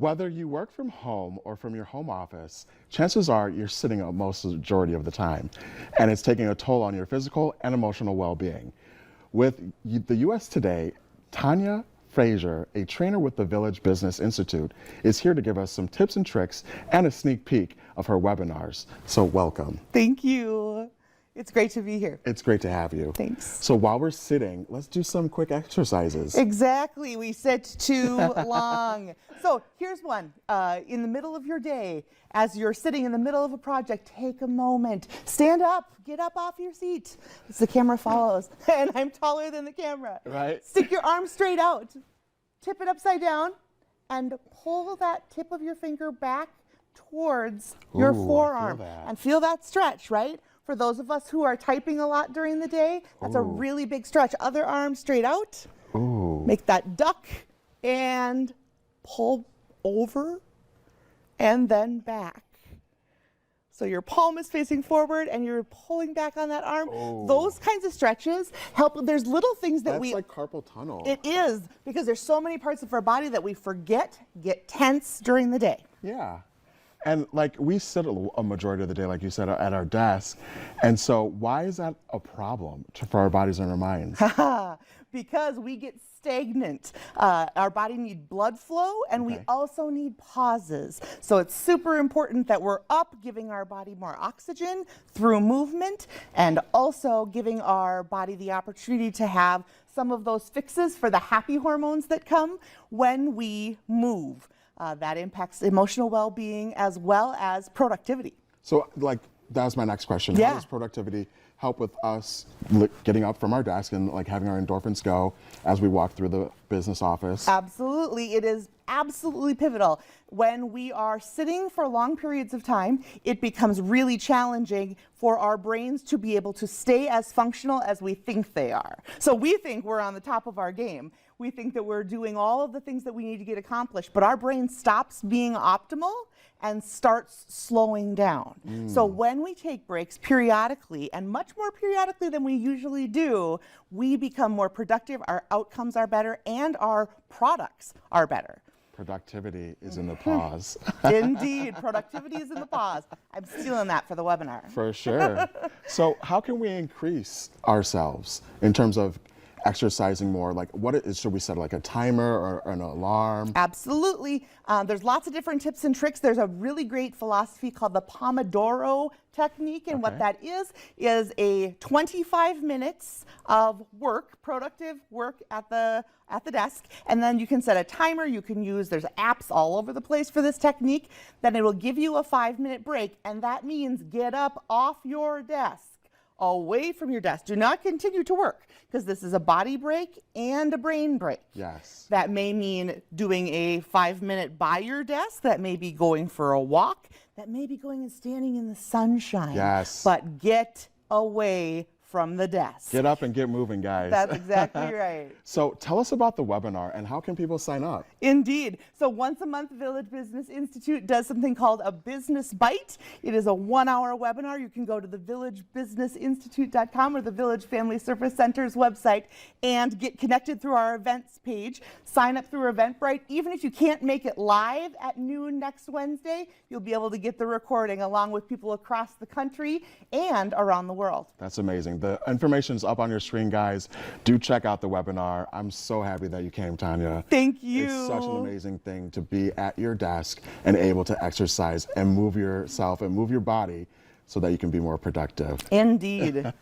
Whether you work from home or from your home office, chances are you're sitting a majority of the time, and it's taking a toll on your physical and emotional well-being. With the US Today, Tanya Frazier, a trainer with the Village Business Institute, is here to give us some tips and tricks and a sneak peek of her webinars. So welcome. Thank you. It's great to be here. It's great to have you. Thanks. So while we're sitting, let's do some quick exercises. Exactly. We sit too long. So here's one. In the middle of your day, as you're sitting in the middle of a project, take a moment. Stand up. Get up off your seat. As the camera follows. And I'm taller than the camera. Right. Stick your arm straight out. Tip it upside down. And pull that tip of your finger back towards your forearm. And feel that stretch, right? For those of us who are typing a lot during the day, that's a really big stretch. Other arm straight out. Make that duck and pull over and then back. So your palm is facing forward and you're pulling back on that arm. Those kinds of stretches help. There's little things that That's like carpal tunnel. It is, because there's so many parts of our body that we forget, get tense during the day. Yeah. And like we sit a majority of the day, like you said, at our desk. And so why is that a problem for our bodies and our minds? Because we get stagnant. Our body needs blood flow, and we also need pauses. So it's super important that we're up, giving our body more oxygen through movement, and also giving our body the opportunity to have some of those fixes for the happy hormones that come when we move. That impacts emotional well-being as well as productivity. So like, that's my next question. Yeah. How does productivity help with us getting up from our desk and like having our endorphins go as we walk through the business office? Absolutely. It is absolutely pivotal. When we are sitting for long periods of time, it becomes really challenging for our brains to be able to stay as functional as we think they are. So we think we're on the top of our game. We think that we're doing all of the things that we need to get accomplished, but our brain stops being optimal and starts slowing down. So when we take breaks periodically, and much more periodically than we usually do, we become more productive, our outcomes are better, and our products are better. Productivity is in the pause. Indeed, productivity is in the pause. I'm stealing that for the webinar. For sure. So how can we increase ourselves in terms of exercising more? Like should we set like a timer or an alarm? Absolutely. There's lots of different tips and tricks. There's a really great philosophy called the Pomodoro technique, and what that is a 25 minutes of work, productive work at the desk, and then you can set a timer. You can use, there's apps all over the place for this technique. Then it will give you a 5-minute break, and that means get up off your desk, away from your desk. Do not continue to work, because this is a body break and a brain break. Yes. That may mean doing a 5-minute by your desk. That may be going for a walk. That may be going and standing in the sunshine. Yes. But get away from the desk. Get up and get moving, guys. That's exactly right. So tell us about the webinar and how can people sign up? Indeed. So once a month, Village Business Institute does something called a Business Bite. It is a 1-hour webinar. You can go to the villagebusinessinstitute.com or the Village Family Service Center's website and get connected through our events page. Sign up through Eventbrite. Even if you can't make it live at noon next Wednesday, you'll be able to get the recording along with people across the country and around the world. That's amazing. The information is up on your screen, guys. Do check out the webinar. I'm so happy that you came, Tanya. Thank you. It's such an amazing thing to be at your desk and able to exercise and move yourself and move your body so that you can be more productive. Indeed.